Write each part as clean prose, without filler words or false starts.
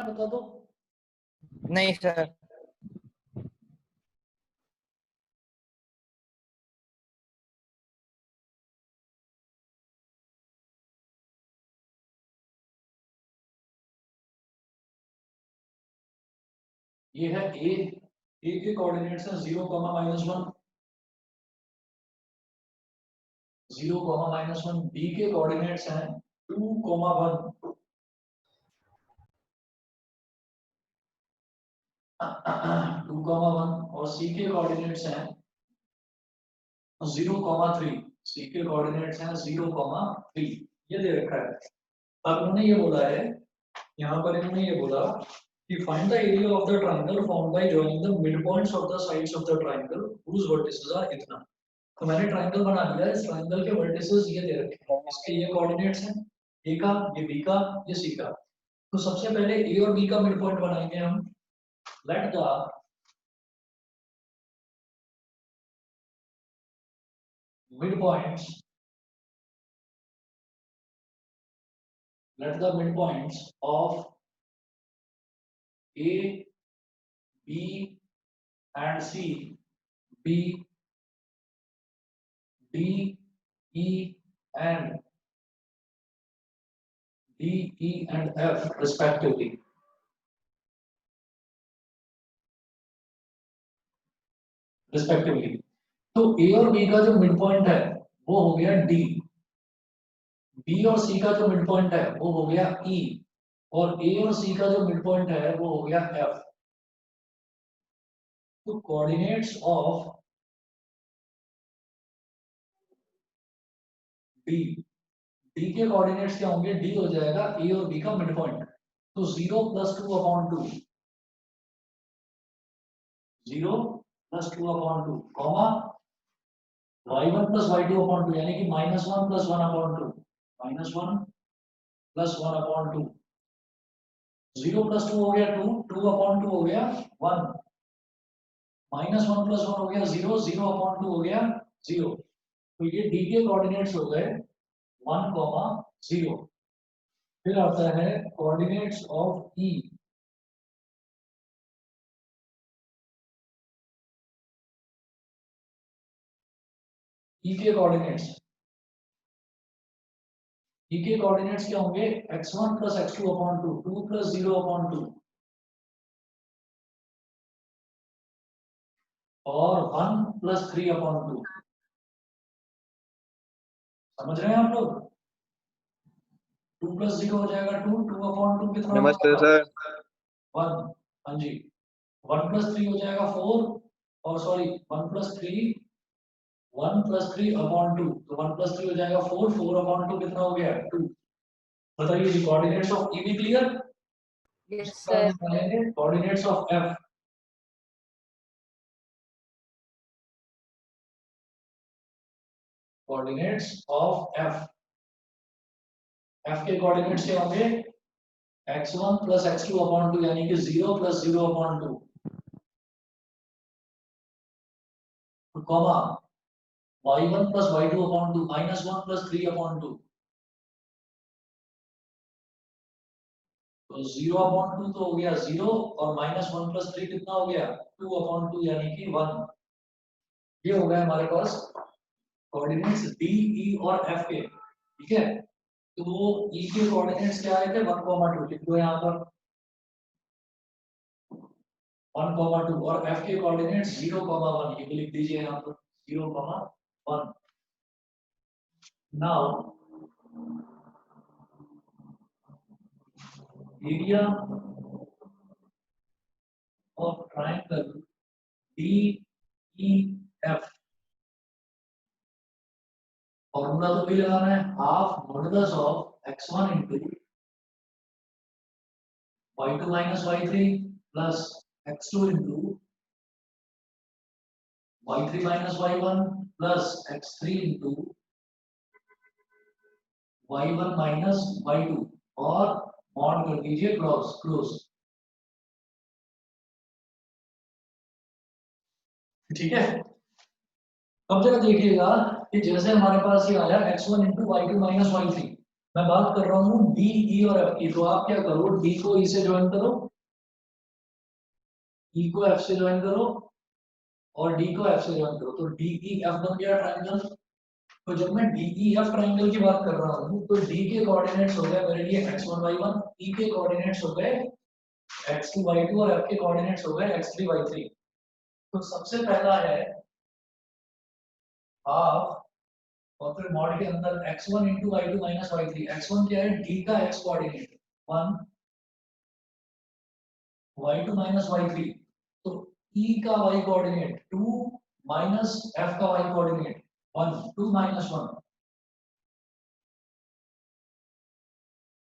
बता दो। नहीं सर। ये है ए के कोऑर्डिनेट्स हैं 0, -1, 0, -1। बी के कोऑर्डिनेट्स हैं 2, 1, 2, 1 और सी के कोऑर्डिनेट्स हैं 0, 3। सी के कोऑर्डिनेट्स हैं 0, 3। ये दे रखा है। अब उन्होंने ये बोला है, यहाँ पर इन्होंने ये बोला कि find the area of the triangle found by joining the mid points of the sides of the triangle whose vertices are इतना। तो मैंने ट्रायंगल बना लिया। इस ट्रायंगल के वर्टिसेस ये दे रखे हैं, इसके ये कोऑर्डिनेट्स हैं, ए का, ये बी का, ये सी का। तो सबसे पहले ए और बी का मिड पॉइंट बनाएंगे हम। Let the midpoints of A, B and C be D, E and F respectively. तो A और B का जो मिड पॉइंट है वो हो गया D, B और C का जो मिड पॉइंट है वो हो गया E, और A और C का जो मिड पॉइंट है वो हो गया F। तो कोऑर्डिनेट्स ऑफ D के कोऑर्डिनेट्स क्या होंगे? D हो जाएगा A और B का मिड पॉइंट। तो 0 + 2/2, 0 + 2/2 कॉमा y1 + y2/2 यानी कि -1 + 1/2, -1 + 1/2। 0 + 2 हो गया 2, 2/2 हो गया 1, -1 + 1 हो गया 0, 0/2 हो गया 0। तो ये D के कोऑर्डिनेट्स हो गए 1, 0। फिर आता है कोऑर्डिनेट्स ऑफ E। E के कोऑर्डिनेट्स क्या होंगे? x1 + x2/2, 2 + 0/2 और 1 + 3/2। समझ रहे हैं आप लोग? 2 + 0 हो जाएगा 2, 2/2 कितना नमस्ते होगा? सर। 1। हाँ जी। 1 + 3 हो जाएगा 4, और सॉरी 1 + 3, 1 + 3/2, तो 1 + 3 हो जाएगा 4, 4/2 कितना हो गया? 2। बताइए कोऑर्डिनेट्स ऑफ ई भी clear? Yes sir. Coordinates of F. Coordinates of F. F के कोऑर्डिनेट्स क्या होंगे? x1 + x2/2 यानी कि 0 + 0/2 कॉमा y1 + y2/2 -1 + 3/2। तो 0/2 तो हो गया 0, और -1 + 3 कितना हो गया? 2/2 यानी कि 1। ये हो गया हमारे पास कोऑर्डिनेट्स डी, ई और एफ के। ठीक है, तो ई के कोऑर्डिनेट्स क्या आए थे? 1, 2 लिख दो यहाँ पर 1, 2, और एफ के कोऑर्डिनेट्स 0, 1 ये भी लिख दीजिए यहाँ पर 0, 1। Now area of triangle DEF, formula तो भी लगाना है, half modulus of x1 * y2 - y3 plus x2 * y3 - y1 plus x3 * y1 - y2, और मॉड कर दीजिए क्लोज। ठीक है, अब जरा देखिएगा कि जैसे हमारे पास ये आया x1 * y2 - y3, मैं बात कर रहा हूँ डी ई और एफ की, तो आप क्या करो, डी को ई से ज्वाइन करो, ई को एफ से ज्वाइन करो और डी को एफ से ज्वाइन करो, तो डी ई एफ बन गया ट्राइंगल। तो जब मैं डी ई एफ ट्राइंगल की बात कर रहा हूँ तो डी के कोऑर्डिनेट्स हो गए मेरे लिए x1 y1, ई के कोऑर्डिनेट्स हो गए x2 y2 और एफ के कोऑर्डिनेट्स हो गए x3 y3। तो सबसे पहला है हाफ और फिर मॉड के अंदर x1 into y2 minus y3। x1 क्या है, d का x coordinate 1, y2 minus y3, तो e का y कोऑर्डिनेट 2 माइनस f का y coordinate 1, 2 minus 1,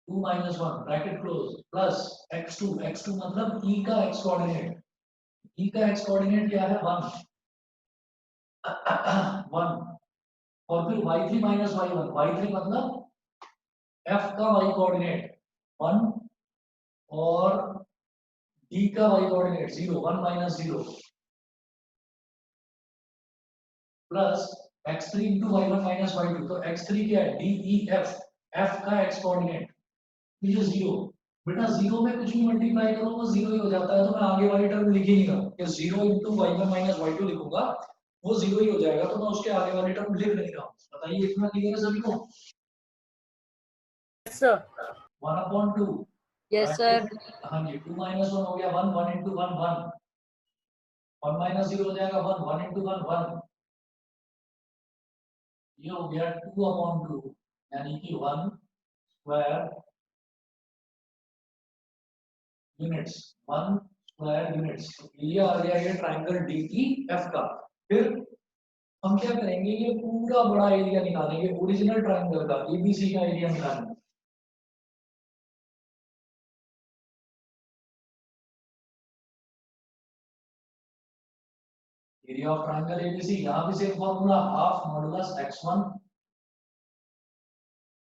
2 minus 1 bracket close plus x2 मतलब e का x कोऑर्डिनेट, e का x कोऑर्डिनेट क्या है 1 1, और फिर y3 माइनस y1, y3 मतलब f का y कोऑर्डिनेट 1 और d का y coordinate 0, 1 minus 0 plus x3 into y1 minus y2, तो x3 क्या है, d e f, f का x कोऑर्डिनेट, ये 0। बेटा 0 में कुछ भी मल्टीप्लाई करो वो 0 ही हो जाता है, तो मैं आगे वाली टर्म लिख ही नहीं रहा कि 0 इंटू y1 माइनस y2 लिखूंगा, वो 0 ही हो जाएगा, तो मैं उसके आगे वाली टर्म लिख नहीं रहा हूँ। बताइए इतना क्लियर है सभी को? Yes, sir. 1/2, Yes, sir. हाँ जी, 2 माइनस 1 हो गया 1, 1 इंटू 1 1, 1 माइनस 0 हो जाएगा 1, 1 इंटू 1 1, ये हो गया 2/2, यानी कि 1 स्क्वायर यूनिट्स, 1 स्क्वायर यूनिट्स। ये आ गया ये ट्राइंगल डी ई एफ का। फिर हम क्या करेंगे, ये पूरा बड़ा एरिया निकालेंगे ओरिजिनल ट्राइंगल का, एबीसी का एरिया निकालेंगे। एरिया ऑफ ट्राइंगल एबीसी, यहां भी same formula, half modulus x1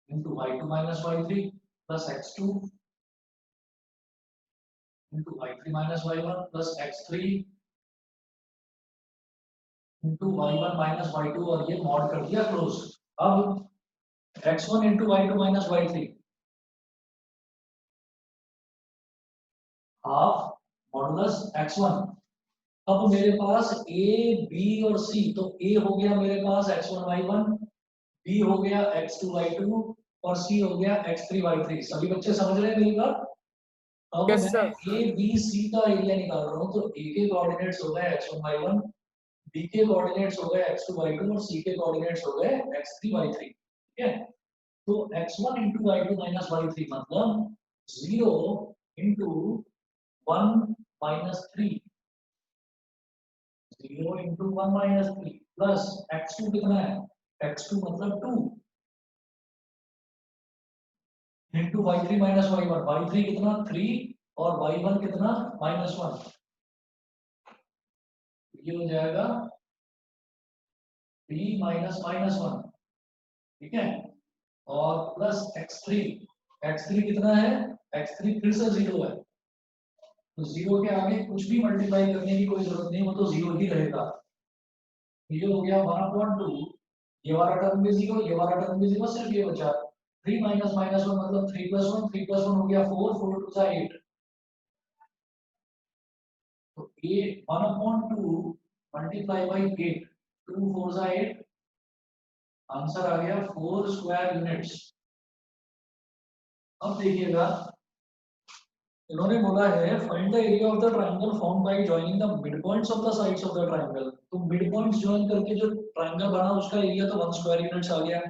into y2 minus y3 plus x2 into y3 minus y1 plus x3 into y1 minus y2, और ये मॉड कर दिया क्लोज। अब x1 into y2 minus y3 half modulus x1। अब मेरे पास a b और c, तो a हो गया मेरे पास x1 y1, b हो गया x2 y2 और c हो गया x3 y3। सभी बच्चे समझ रहे हैं मेरी बात? अब Yes, मैं sir. a b c का एरिया निकाल रहा हूँ, तो a के कोऑर्डिनेट्स हो गए x1 y1, b के कोऑर्डिनेट्स हो गए x2 y2 और c के कोऑर्डिनेट्स हो गए x3 y3। ठीक है, तो x1 into y2 minus y3 मतलब 0 into 1 minus 3, 0 into 1 minus 3 plus x2 कितना है, x2 मतलब 2 into y3 minus y1, y3 कितना 3 और y1 कितना -1, ये हो जाएगा 3 माइनस -1। ठीक है, और प्लस x3, x3 कितना है, x3 फिर से 0 है, तो 0 के आगे कुछ भी मल्टीप्लाई करने की कोई जरूरत नहीं, वो तो 0 ही रहेगा। ये हो गया 1/2, ये वाला टर्म भी 0, ये वाला टर्म भी 0, सिर्फ ये बचा 3 माइनस -1 मतलब 3 + 1, 3 + 1 हो गया 4, 4 2 सा 8, तो ये 1/2 मल्टीप्लाई बाई 8, 2 4 सा 8, आंसर आ गया 4 स्क्वायर यूनिट्स। अब देखिएगा, इन्होंने बोला है find the area of the triangle form by joining the mid points of the sides of the triangle. तो मिड पॉइंट्स जॉइन करके जो ट्रायंगल बना उसका एरिया तो 1 स्क्वायर यूनिट्स आ गया।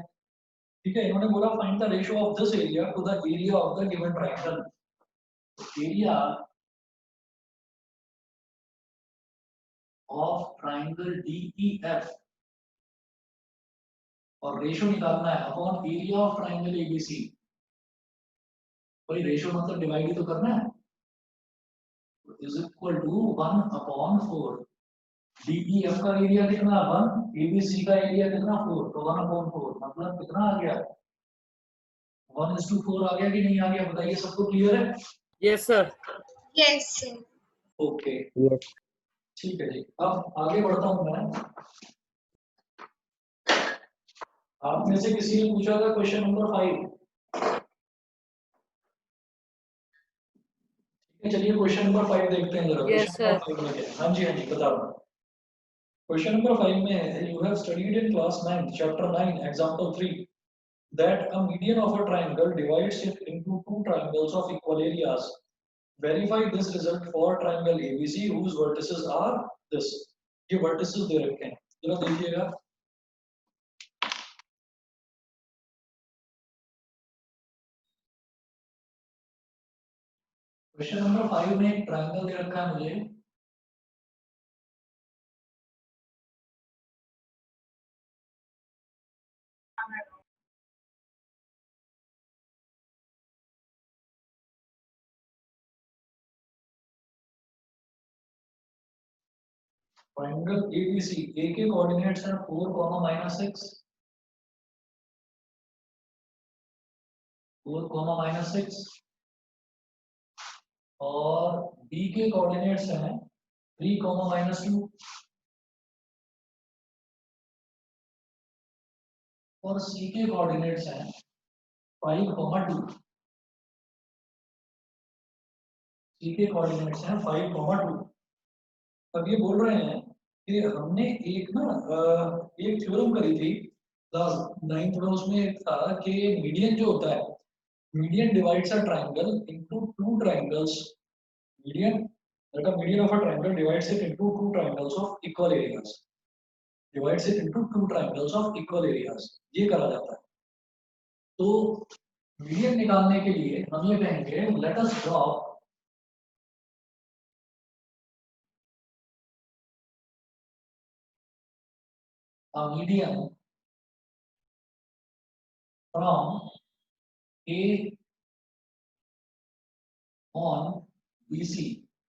ठीक है, इन्होंने बोला find the ratio of this area to the area of the given triangle. Area of triangle DEF और रेशियो निकालना है upon area of triangle ABC। भाई रेशियो मतलब डिवाइड ही तो करना है, इज इक्वल टू 1/4। DEF का एरिया कितना 1, ABC का एरिया कितना 4, तो 1/4 मतलब कितना आ गया 1:4 आ गया कि नहीं आ गया, बताइए सबको क्लियर है? Yes, sir. Yes, sir. Okay Yes. ठीक है जी, अब आगे बढ़ता हूं मैं। आप में से किसी ने पूछा था क्वेश्चन नंबर 5, चलिए क्वेश्चन नंबर 5 देखते हैं जरा। Yes, क्वेश्चन नंबर 5 में क्या है? हाँ जी बताओ। क्वेश्चन नंबर 5 में है, you have studied in class 9 chapter 9 example 3 that a median of a triangle divides it into two triangles of equal areas. Verify this result for triangle ABC whose vertices are this. ये vertices दे रखे हैं, जरा देखिएगा। Question number 5 में एक triangle दे रखा है मुझे। ट्रायंगल ABC, ए के कोऑर्डिनेट्स हैं 4, -6, 4, -6 और बी के कोऑर्डिनेट्स हैं 3, -2 और सी के कोऑर्डिनेट्स हैं 5, 2। सी के कोऑर्डिनेट्स हैं 5, 2। अब ये बोल रहे हैं कि हमने एक एक थ्योरम करी थी क्लास 9th में। उसमें एक था कि मीडियन जो होता है, median divides a triangle into two triangles. Median that a median of a triangle divides it into two triangles of equal areas, divides it into two triangles of equal areas, ये करा जाता है। तो median निकालने के लिए हम ये कहेंगे let us draw a median from A on BC।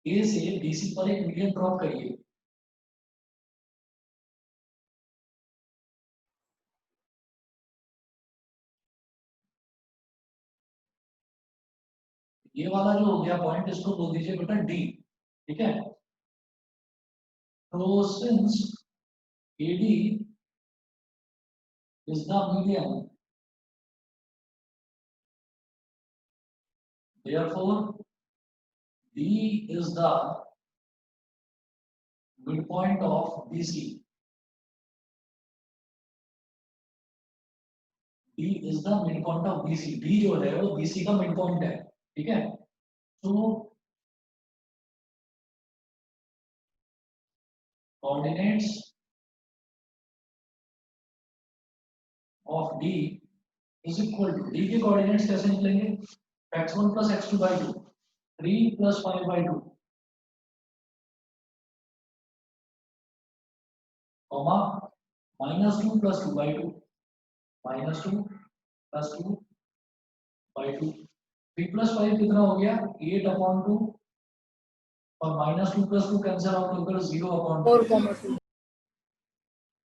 A से BC पर एक मीडियन ड्रॉप करिए। ये वाला जो हो गया पॉइंट, इसको बोल दीजिए बेटा डी, ठीक है। तो since AD is the median, therefore D is the midpoint of BC। D is the midpoint of BC। D जो है वो BC का midpoint है, ठीक है। तो coordinates of D is equal to, D के coordinates कैसे निकलेंगे? x1 plus x2 by 2, 3 plus 5 by 2, comma -2 plus 2 by 2, -2 plus 2 by 2। 3 plus 5 कितना हो गया? 8/2 और -2 plus 2 कैंसिल आउट होकर 0/2। 4,2.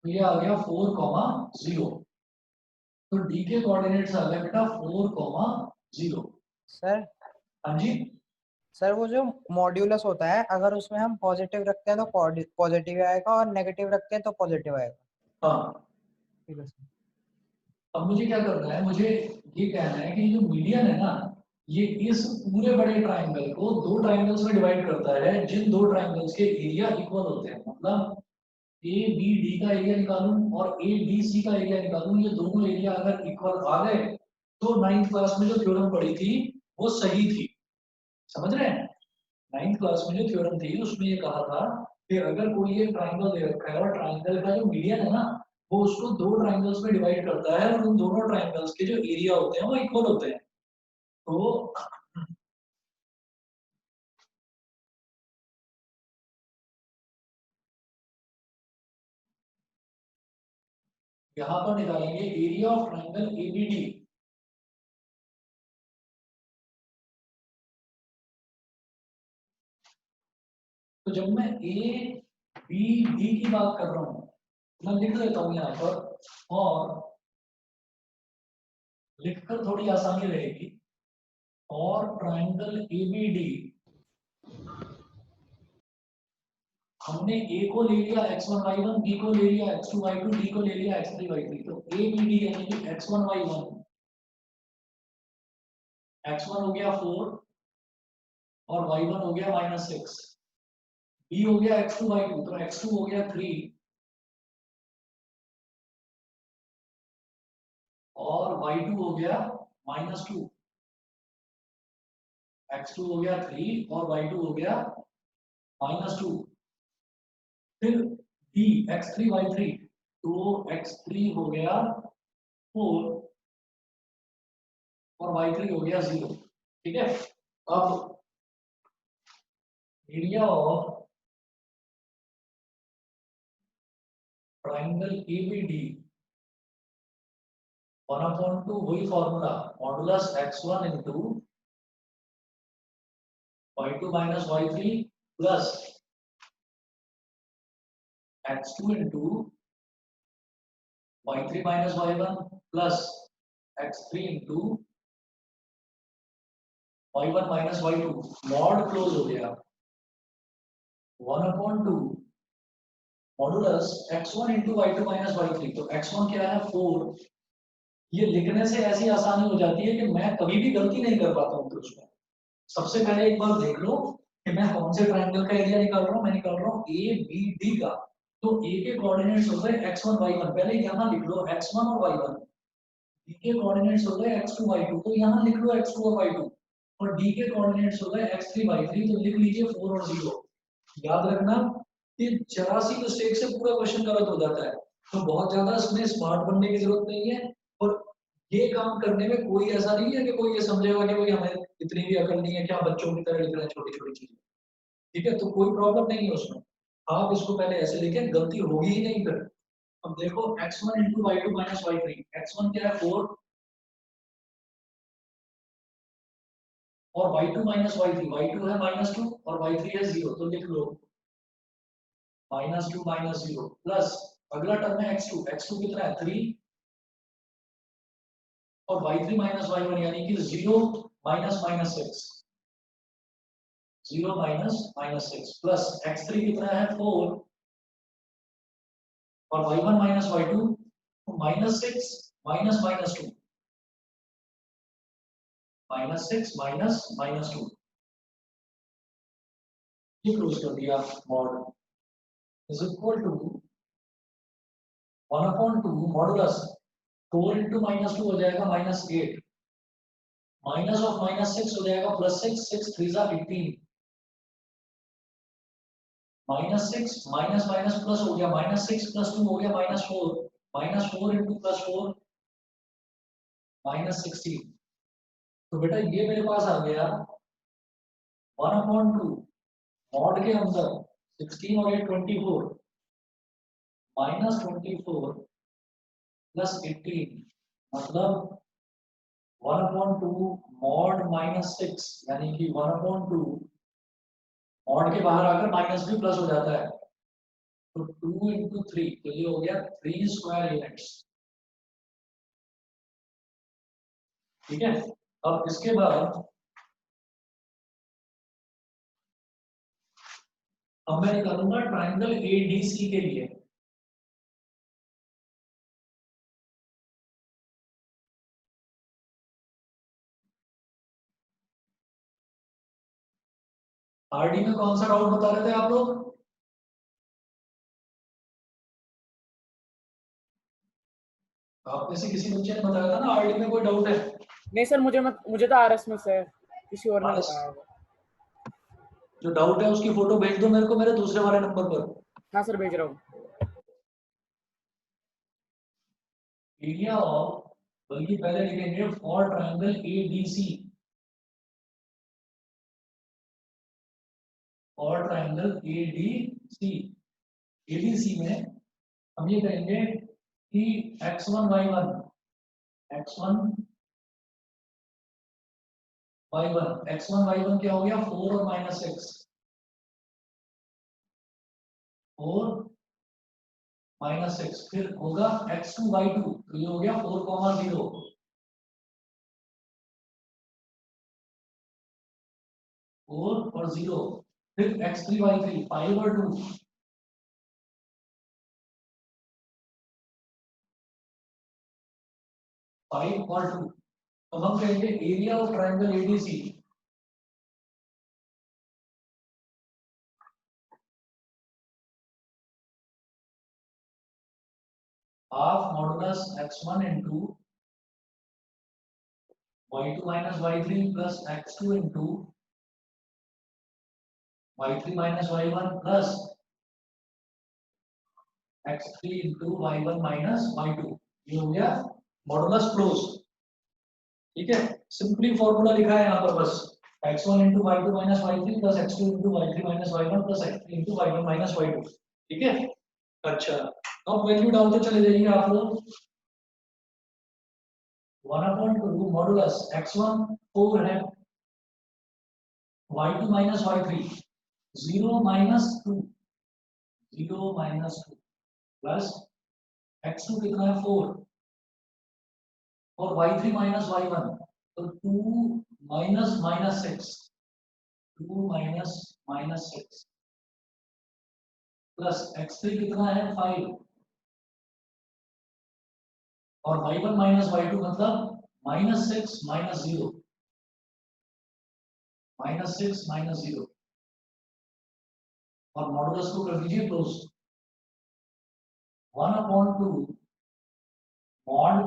तो ये आ गया 4,0। तो डी के कोऑर्डिनेट्स आ गए बेटा 4,0। सर हाँ जी सर वो जो मॉड्यूलस होता है, अगर उसमें हम पॉजिटिव रखते हैं तो पॉजिटिव आएगा और नेगेटिव रखते हैं तो पॉजिटिव आएगा। हाँ। ठीक है सर। अब मुझे क्या करना है, मुझे ये कहना है कि जो मीडियन है ना, ये इस पूरे बड़े ट्राइंगल को दो ट्राइंगल्स में डिवाइड करता है, जिन दो ट्राइंगल्स के एरिया इक्वल होते हैं। मतलब ए बी डी का एरिया निकालूं और ए बी सी का एरिया निकालूं, ये दोनों एरिया अगर इक्वल आ गए तो 9th क्लास में जो थ्योरम पढ़ी थी वो सही थी। समझ रहे हैं? 9th क्लास में जो थ्योरम थी उसमें ये कहा था कि अगर कोई एक ट्राइंगल दे रखा है और ट्राइंगल का जो मीडियन है ना, वो उसको दो ट्राइंगल्स में डिवाइड करता है और उन दोनों ट्राइंगल्स के जो एरिया होते हैं वो इक्वल होते हैं। तो यहाँ पर निकालेंगे एरिया ऑफ ट्राइंगल एबीडी। तो जब मैं ए बी डी की बात कर रहा हूँ, मैं लिख लेता हूँ यहाँ पर, और लिखकर थोड़ी आसानी रहेगी। और ट्राइंगल एबीडी हमने ए को ले लिया x1 y1, बी को ले लिया x2 y2, डी को ले लिया x3 y3। तो ए बी डी यानी कि x1 y1, x1 हो गया 4, और y1 हो गया -6, b हो गया x2 y2, तो x2 हो गया 3 और y2 हो गया -2, x2 हो गया 3 और y2 हो गया -2। फिर b x3 y3, तो x3 हो गया 4 और y3 हो गया 0। ठीक है, अब एरिया ऑफ ट्राइंगल ABD 1/2 वही formula modulus x1 into y2 minus y3 plus x2 into y3 minus y1 plus x3 into y1 minus y2, mod close हो गया 1/2 modulus x1 into y2 minus y3, तो x1 क्या है 4। ये लिखने से ऐसी आसानी हो जाती है कि मैं कभी भी गलती नहीं कर पाता हूँ। तो उसमें सबसे पहले एक बार देख लो कि मैं कौन से ट्रायंगल का एरिया निकाल रहा हूँ। मैं निकाल रहा हूँ ABD का। तो A के कोऑर्डिनेट्स हो गए x1 y1, पहले यहाँ लिख लो x1 और y1। B के कोऑर्डिनेट्स हो गए x2 y2, तो यहाँ लिख लो x2 और y2। और D के कोऑर्डिनेट्स हो गए x3 y3, तो लिख लीजिए 4 और 0। याद रखना कि जरा सी मिस्टेक से पूरा क्वेश्चन गलत हो जाता है, तो बहुत ज्यादा इसमें स्मार्ट बनने की जरूरत नहीं है। और ये काम करने में कोई ऐसा नहीं है कि कोई ये समझेगा कि भाई हमें इतनी भी अकल नहीं है, क्या बच्चों की तरह लिख रहे हैं छोटी छोटी चीजें। ठीक है, तो कोई प्रॉब्लम नहीं है उसमें। आप इसको पहले ऐसे लिखें, गलती होगी ही नहीं फिर। अब देखो x1 into y2 minus y3, x1 क्या है 4 और y2 माइनस y3, y2 है -2 और y3 है 0, तो लिख लो -2 -0 प्लस अगला टर्म है x2, x2 कितना है 3 और y3 माइनस y1 यानी कि 0 माइनस -6, 0 माइनस -6 प्लस x3 कितना है 4 और y1 minus y2, -6 minus -2, -6 minus -2, ये क्लोज कर दिया। Mod is equal to 1/2 modulus 4 into -2 हो जाएगा -8, माइनस ऑफ -6 हो जाएगा +6, 6 3 जा 18, -6 माइनस माइनस प्लस हो गया -6 + 2 हो गया -4, -4 इंटू +4 -16। तो बेटा ये मेरे पास आ गया 1/2 मॉड के अंदर 16 और ये 24 -24 प्लस 18, मतलब 1/2 मॉड -6 यानी कि 1/2 मॉड के बाहर आकर माइनस भी प्लस हो जाता है, तो 2 इंटू 3, तो ये हो गया 3 स्क्वायर यूनिट्स। ठीक है, अब इसके बाद अब मैं निकालूंगा ट्राइंगल ADC के लिए। RD में कौन सा डाउट बता रहे थे आप लोग? आप में से किसी बच्चे ने बताया था ना RD में कोई डाउट है? नहीं सर, मुझे तो RS में से है, किसी और ने बस बताया होगा। जो डाउट है उसकी फोटो भेज दो मेरे को मेरे दूसरे वाले नंबर पर। हाँ सर, भेज रहा हूँ। एरिया ऑफ, बल्कि पहले लिखेंगे for triangle ADC, for triangle ADC, ADC में हम ये कहेंगे कि x1 y1, x1 y1, x1 y1 क्या हो गया 4 और -6, 4 -6, फिर होगा x2 y2, तो ये हो गया 4,0 4 और 0, फिर x3 y3 5 और 2, 5 और 2। अब हम कहेंगे area of triangle ADC, half modulus x1 into y2 minus y3 plus x2 into y3 minus y1 plus x3 into y1 minus y2। ये हो गया मॉडुलस क्लोज। ठीक है, सिंपली फॉर्मूला लिखा है यहाँ पर बस x1 into y2 minus y3 plus x2 into y3 minus y1 plus x3 into y1 minus y2। ठीक है, अच्छा अब वैल्यू डालते चले जाइए आप लोग। 1/2 मॉडुलस x1 4 है, y2 minus y3 0 minus 2 plus x2 कितना है 4 और y3 minus y1 तो 2 minus minus 6 2 minus minus 6 plus x3 कितना है 5 और y1 minus y2 मतलब -6 -0 -6 -0 और मॉडुलस को कर दीजिए क्लोज। 1/2 मॉड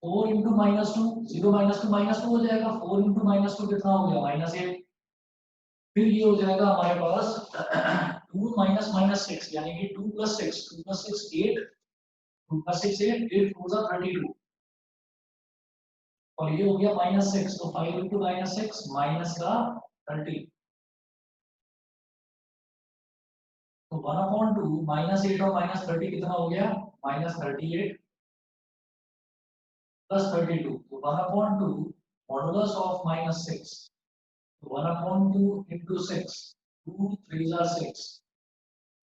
4 into -2 0 -2 -2 हो जाएगा 4 into -2 कितना हो गया -8। फिर ये हो जाएगा हमारे पास 2 minus minus 6 यानी कि 2 plus 6 2 plus 6 8 2 plus 6 8 8 4 32 और ये हो गया -6 तो 5 into -6 माइनस का 30 तो 1/2 -8 और -30 कितना हो गया -38 plus 32 तो 1/2 मॉडुलस ऑफ -6 तो 1/2 into 6 2 3 are 6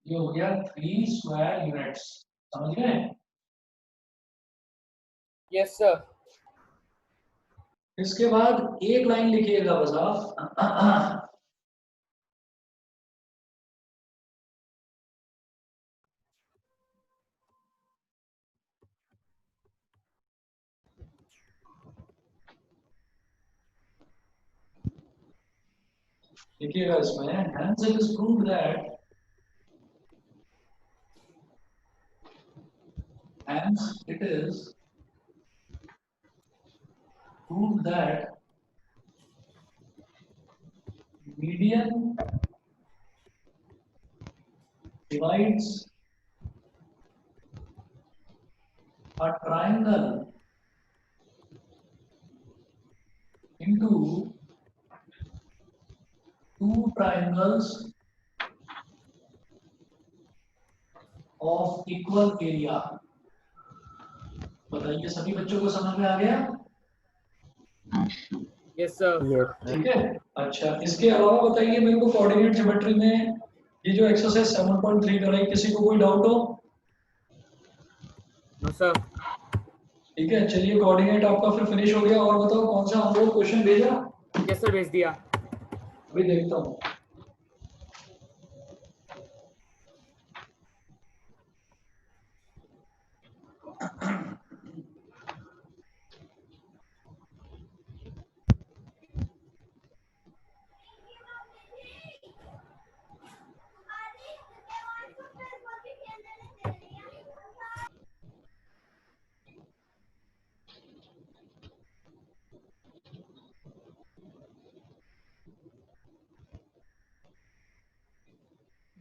ये हो गया 3 स्क्वायर यूनिट्स। समझ गए? Yes sir. इसके बाद एक लाइन लिखिएगा बस आप लिखिएगा इसमें hence it is proved that hence it is proved that median divides a triangle into two triangles of equal area। बताइए सभी बच्चों को समझ में आ गया? Yes sir. ठीक है, अच्छा इसके अलावा बताइए मेरे को कोऑर्डिनेट ज्योमेट्री में ये जो एक्सरसाइज 7.3 कराई किसी को कोई डाउट हो? No sir. ठीक है, चलिए कोऑर्डिनेट आपका फिर फिनिश हो गया। और बताओ कौन सा हम लोग क्वेश्चन भेजा? यस सर भेज दिया। अभी देखता हूँ।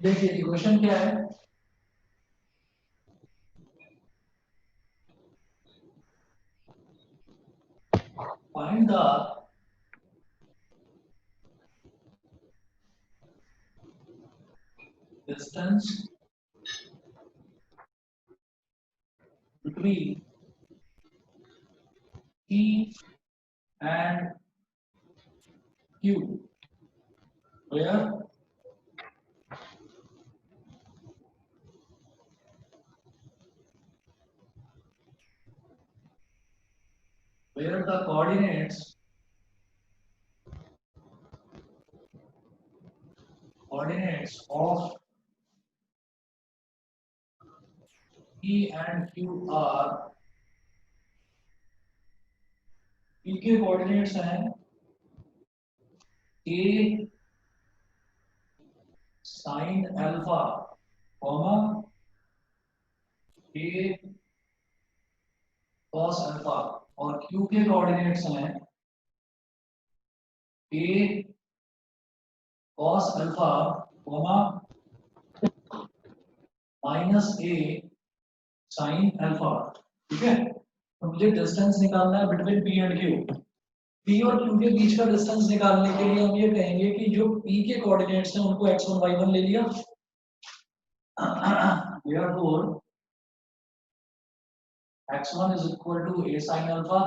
देखिए क्वेश्चन क्या है, find the distance between P and Q where the coordinates of P and Q are P के कोऑर्डिनेट्स हैं A sin alpha comma A cos alpha और q के कोऑर्डिनेट्स हैं a cos alpha comma minus a sin alpha. ठीक है, तो मुझे distance निकालना है between p and q। p और q के बीच का डिस्टेंस निकालने के लिए हम ये कहेंगे कि जो p के कोऑर्डिनेट्स हैं उनको x1 y1 ले लिया। therefore x1 is equal to a sin alpha,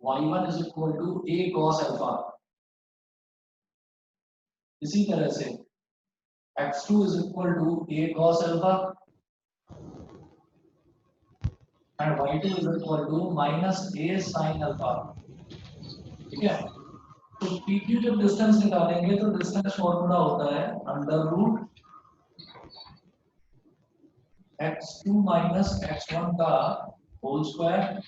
y1 is equal to a cos alpha। इसी तरह से x2 is equal to a cos alpha and y2 is equal to minus a sin alpha। ठीक है, तो PQ जब distance निकालेंगे तो distance formula होता है under root x2 minus x1 का whole square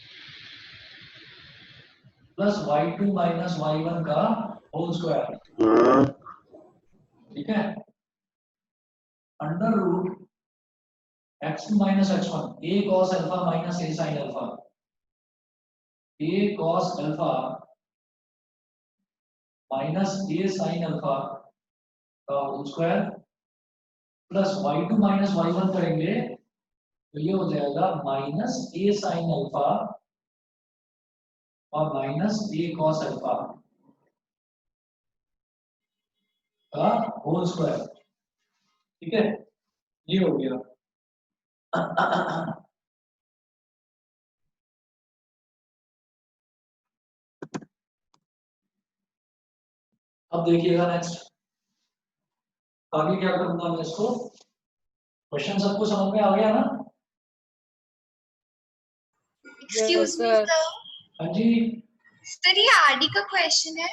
plus y2 minus y1 का होल स्क्वायर। ठीक है, under root x2 minus x1 a cos alpha minus a sin alpha, a cos alpha minus a sin alpha का whole square plus y2 minus y1 करेंगे तो ये हो जाएगा minus a sin alpha और minus a cos alpha का whole square. ठीक है, ये हो गया। अब देखिएगा नेक्स्ट आगे क्या करूंगा मैं इसको। क्वेश्चन सबको समझ में आ गया ना? Excuse me, sir. sir. हाँ जी, Sir, ये आरडी का क्वेश्चन है।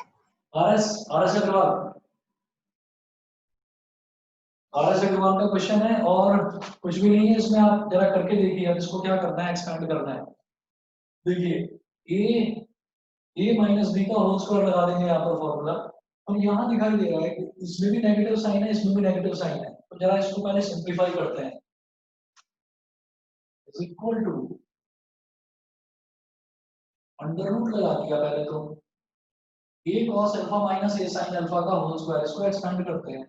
आरएस अग्रवाल, आरएस अग्रवाल का क्वेश्चन है और कुछ भी नहीं है इसमें। आप जरा करके देखिए अब इसको क्या करना है, एक्सपेंड करना है। देखिए ए माइनस बी का होल स्क्वायर लगा देंगे यहाँ पर फॉर्मूला, और यहाँ दिखाई दे रहा है कि इसमें भी नेगेटिव साइन है, इसमें भी नेगेटिव साइन है। तो जरा इसको पहले सिंप्लीफाई करते हैं। Is equal to under root लगा दिया पहले तो a cos alpha minus a sin alpha का होल स्क्वायर, इसको एक्सपेंड करते हैं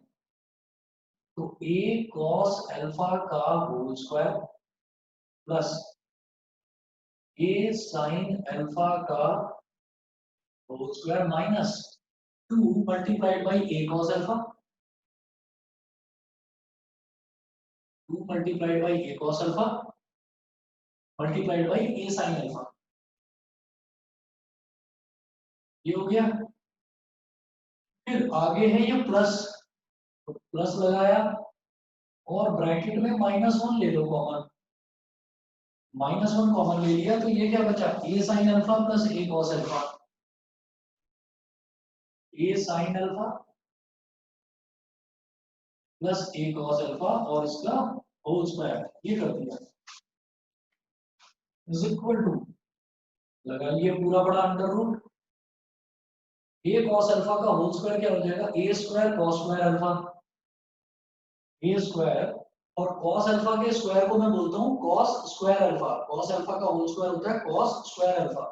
तो a cos अल्फा का whole square plus a sin alpha का whole square minus 2 multiplied by a cos alpha, 2 multiplied by a cos alpha multiplied by a sin alpha. ये हो गया। फिर आगे है ये प्लस, तो प्लस लगाया और ब्रैकेट में -1 ले लो कॉमन, -1 कॉमन ले लिया तो ये क्या बचा, a sin alpha plus a cos alpha, a sin alpha plus a cos alpha और इसका होल स्क्वायर, ये कर दिया। इज इक्वल टू लगाइए पूरा बड़ा under root a cos alpha का होल स्क्वायर क्या हो जाएगा, a square cos square alpha, a square और cos अल्फा के स्क्वायर को मैं बोलता हूँ cos square alpha, cos alpha का होल स्क्वायर होता है cos स्क्वायर अल्फा,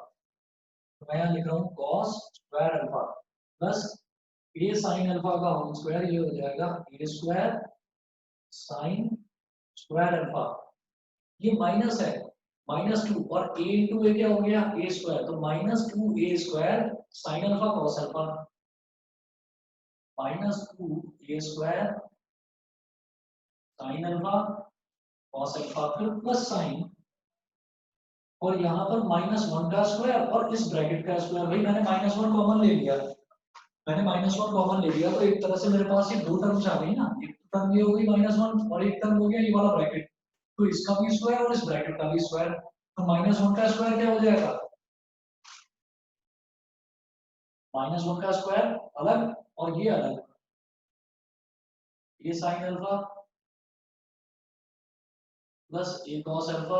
तो मैं यहाँ लिख रहा हूँ cos square alpha plus a sin alpha का होल स्क्वायर, ये हो जाएगा a square sin square alpha, ये माइनस है -2 और a इंटू ए क्या हो गया a स्क्वायर, तो -2 a square sin alpha cos alpha -2 a square sin alpha cos alpha फिर प्लस साइन और यहाँ पर -1 का स्क्वायर और इस ब्रैकेट का स्क्वायर। भाई मैंने -1 कॉमन ले लिया, मैंने -1 कॉमन ले लिया तो एक तरह से मेरे पास ये दो टर्म्स आ गई ना, एक टर्म ये हो गई -1 और एक टर्म हो गया ये वाला ब्रैकेट, तो इसका भी स्क्वायर और इस ब्रैकेट का भी स्क्वायर, तो -1 का स्क्वायर क्या हो जाएगा, -1 का स्क्वायर अलग और ये अलग, ये sin alpha plus a cos alpha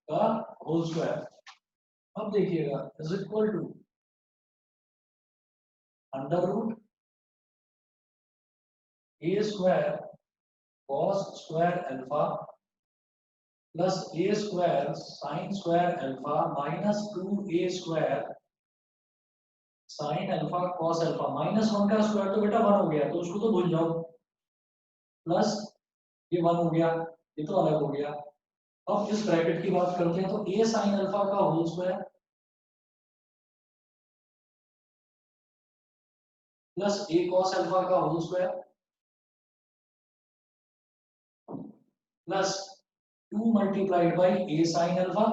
का होल स्क्वायर। अब देखिएगा is equal to under root a square cos square alpha plus a square sine square alpha minus 2a square sine alpha cos alpha. -1 का square तो बेटा 1 हो गया, तो उसको तो भूल जाओ। प्लस ये 1 हो गया, ये तो अलग हो गया। अब इस ब्रैकेट की बात करते हैं, तो a साइन अल्फा का whole square plus a cos alpha का whole square plus 2 multiplied by a sine alpha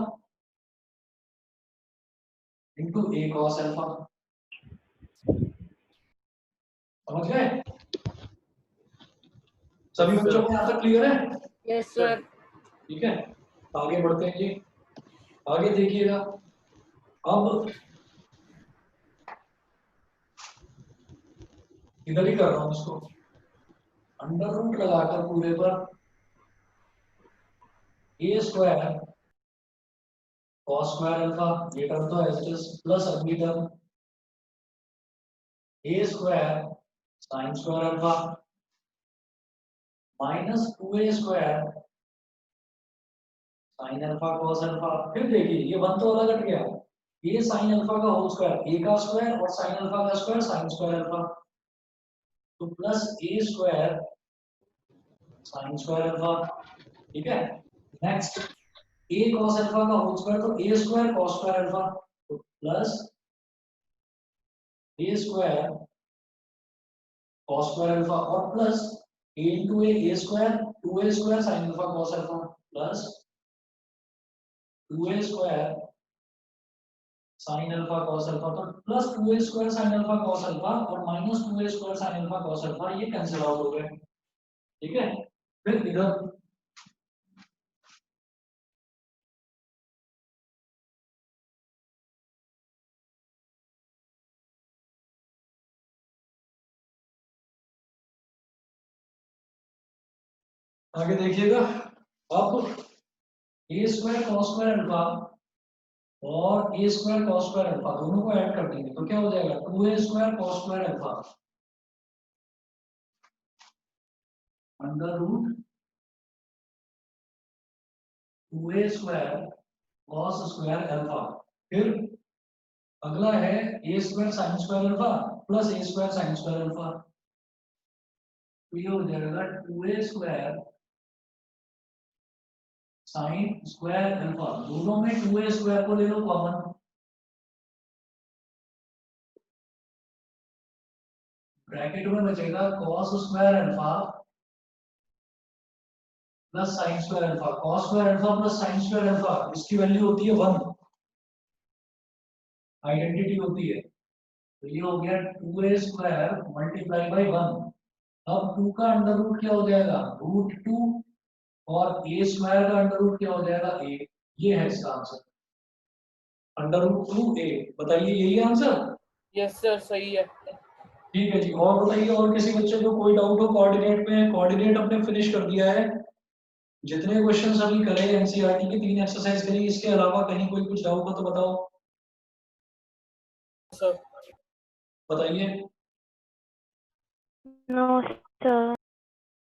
into a cos alpha. समझ गए? सभी बच्चों को यहाँ तक क्लियर है? Yes sir. ठीक है, आगे बढ़ते हैं जी। आगे देखिएगा, अब इधर ही कर रहा हूं इसको, अंडर रूट लगाकर पूरे पर a square cos square alpha, ये टर्म तो एज इट इज, प्लस अगली term a square sine square alpha minus 2a square sine alpha cos alpha. फिर देखिए ये 1 तो अलग हट गया, a साइन अल्फा का होल स्क्वायर, a का स्क्वायर और साइन अल्फा का स्क्वायर साइन स्क्वायर अल्फा, तो plus a square sine square alpha. ठीक है, नेक्स्ट a cos अल्फा का होल स्क्वायर, तो a square cos square alpha, तो plus a square cos square alpha और plus a into a square 2a square sin alpha cos alpha plus 2a square sin alpha cos alpha, तो plus 2a square sin alpha cos alpha और minus 2a square sin alpha cos alpha, ये cancel out हो गए। ठीक है, फिर इधर आगे देखिएगा, अब a square cos square alpha और a square cos square alpha दोनों को ऐड कर देंगे, तो क्या हो जाएगा 2a square cos square alpha under root 2a square cos square alpha. फिर अगला है a square sin square alpha plus a square sin square alpha, तो ये हो जाएगा 2a square sin square alpha. दोनों में 2a स्क्वायर को ले लो कॉमन, ब्रैकेट में बचेगा cos square alpha plus sin square alpha. cos square alpha plus sin square alpha, इसकी वैल्यू होती है 1, आइडेंटिटी होती है, तो ये हो गया 2a स्क्वायर मल्टीप्लाई बाई 1। अब 2 का अंडर रूट क्या हो जाएगा रूट 2 और a स्क्वायर का अंडर रूट क्या हो जाएगा a। ये है इसका आंसर, अंडर रूट 2a। बताइए यही है आंसर? यस सर, सही है। ठीक है जी, और बताइए, और किसी बच्चे को कोई डाउट हो कोऑर्डिनेट में? कोऑर्डिनेट अपने फिनिश कर दिया है, जितने क्वेश्चन अभी करे एनसीईआरटी की 3 एक्सरसाइज करी, इसके अलावा कहीं कोई कुछ डाउट हो तो बताओ, सर बताइए। No sir.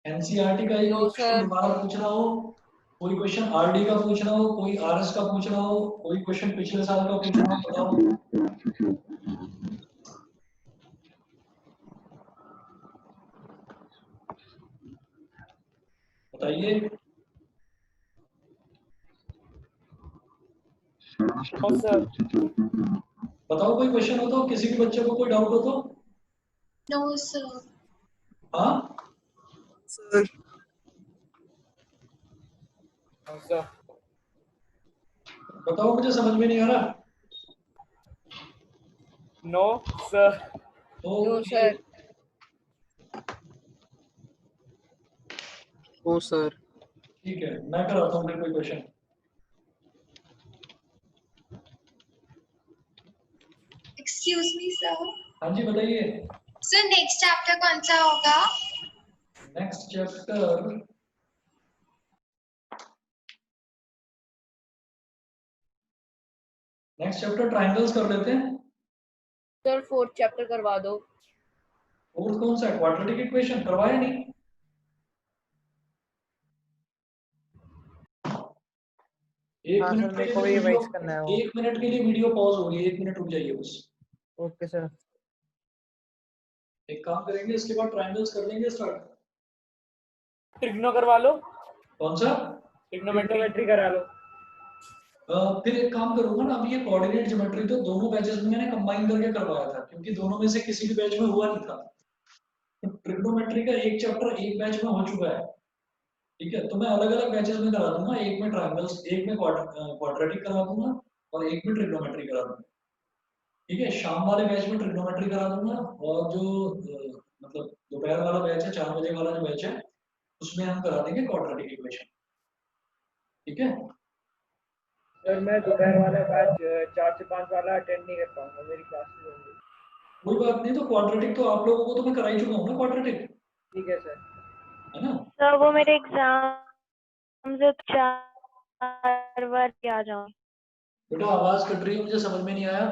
एनसीईआरटी का एक नो क्वेश्चन सर। दोबारा पूछना हो, कोई क्वेश्चन आरडी का पूछना हो, कोई आरएस का पूछना हो, कोई क्वेश्चन पिछले साल का पूछना हो, बताओ। बताइए। No sir. बताओ कोई क्वेश्चन हो तो, किसी भी बच्चे को कोई डाउट हो तो। No, sir. हाँ सर नो सर। बताओ, मुझे समझ में नहीं आ रहा। No sir. तो नो सर। ओ सर ठीक है, मैं कराता हूँ फिर कोई क्वेश्चन। Excuse me, sir. हाँ जी बताइए। So next chapter कौन सा होगा? नेक्स्ट चैप्टर ट्रायंगल्स कर लेते हैं। सर 4th चैप्टर करवा दो। फोर्थ कौन सा है? क्वाड्रेटिक इक्वेशन करवाया नहीं? एक हाँ मिनट सर, के मेरे लिए को भी वीडियो, रिवाइज करना है वो। 1 मिनट के लिए वीडियो पॉज हो गई, 1 मिनट रुक जाइए बस। Okay sir. एक काम करेंगे, इसके बाद ट्रायंगल्स कर लेंगे स्टार्ट। ट्रिग्नो करवा लो, कौन सा? ट्रिग्नोमेट्री करा लो। फिर एक काम करूंगा ना, अभी ये कोऑर्डिनेट ज्योमेट्री तो दोनों बैचेस में मैंने कंबाइन करके करवाया था, क्योंकि दोनों में से किसी भी बैच में हुआ नहीं था। ट्रिग्नोमेट्री का एक चैप्टर एक बैच में हो चुका है, ठीक है। तो मैं अलग अलग बैचेस में करा दूंगा, एक में ट्रायंगल्स, एक में क्वाड्रेटिक करा दूंगा और एक में ट्रिग्नोमेट्री करा दूंगा, ठीक है। शाम वाले बैच में ट्रिग्नोमेट्री करा दूंगा, और जो मतलब दोपहर वाला बैच है, 4 बजे वाला जो बैच है, उसमें हम करा देंगे क्वाड्रेटिक इक्वेशन, ठीक है। सर मैं दोपहर वाला बैच 4 से 5 वाला अटेंड नहीं कर पाऊंगा, मेरी क्लासेस होंगी। कोई बात नहीं, तो क्वाड्रेटिक तो आप लोगों को तो मैं करा ही चुका हूँ ना क्वाड्रेटिक, ठीक है सर। है ना। सर वो मेरे एग्जाम से 4 बार आ जाऊँ। बेटा आवाज कट रही है, मुझे समझ में नहीं आया।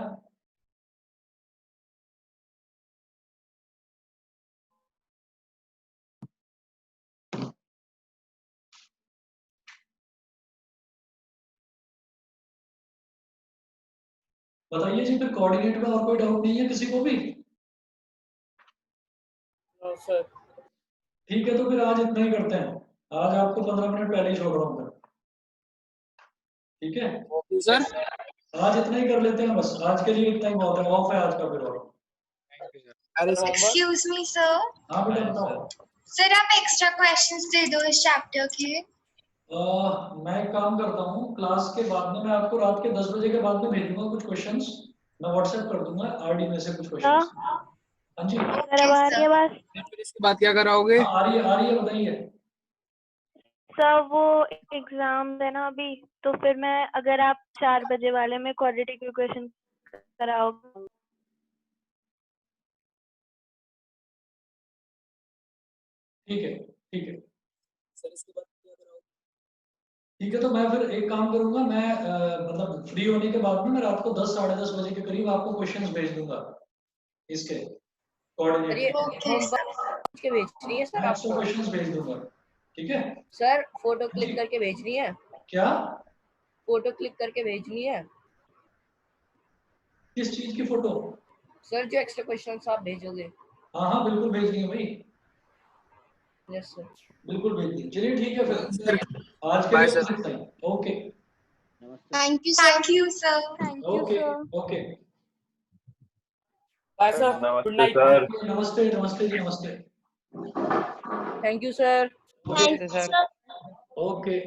बताइए जी, फिर कोऑर्डिनेट में और कोई डाउट नहीं है किसी को भी? No sir. ठीक है, तो फिर आज इतना ही करते हैं। आज आपको 15 मिनट पहले ही छोड़ रहा हूँ फिर, ठीक है। Okay sir. आज इतना ही कर लेते हैं बस, आज के लिए इतना ही बहुत है, ऑफ है आज का फिर। और अरे सर, Excuse me, sir. हाँ बेटा बताओ। सर आप एक्स्ट्रा क्वेश्चंस दे दो इस चैप्टर के। मैं एक काम करता हूँ, क्लास के बाद में मैं आपको रात के 10 बजे के बाद में भेजूंगा कुछ क्वेश्चंस, मैं व्हाट्सएप कर दूंगा आरडी में से कुछ क्वेश्चंस। हाँ जी, सर अब आ रही है बात। फिर इसके बाद क्या कराओगे? हाँ, आ रही है बताइए। सर वो एग्जाम है ना अभी, तो फिर मैं अगर आप 4 बजे वाले में क्वाड्रेटिक इक्वेशन कराओगे। ठीक है, ठीक है, सर इसके बाद क्या कराओगे? ठीक है। तो मैं फिर एक काम करूंगा, मैं मतलब फ्री होने के बाद में मैं रात को 10 साढ़े 10 बजे के करीब आपको क्वेश्चंस भेज दूंगा इसके कोऑर्डिनेट ओके सर। के भेजनी है सर मैं आपको आपको? क्वेश्चंस भेज दूंगा, ठीक है। सर फोटो जी। क्लिक करके भेजनी है? क्या? फोटो क्लिक करके भेजनी है? किस चीज की फोटो? सर जो एक्स्ट्रा क्वेश्चंस आप भेजोगे। हाँ हाँ बिल्कुल भेज दिए भाई, यस सर। बिल्कुल भेज दिए। चलिए ठीक है फिर, सर आज के बाय लिए सर। बस इतना ही। Okay Thank you, sir. Thank you, sir. Thank you okay sir. Okay. Bye sir, good night. नमस्ते नमस्ते जी, नमस्ते। Thank you sir. Okay sir. Okay.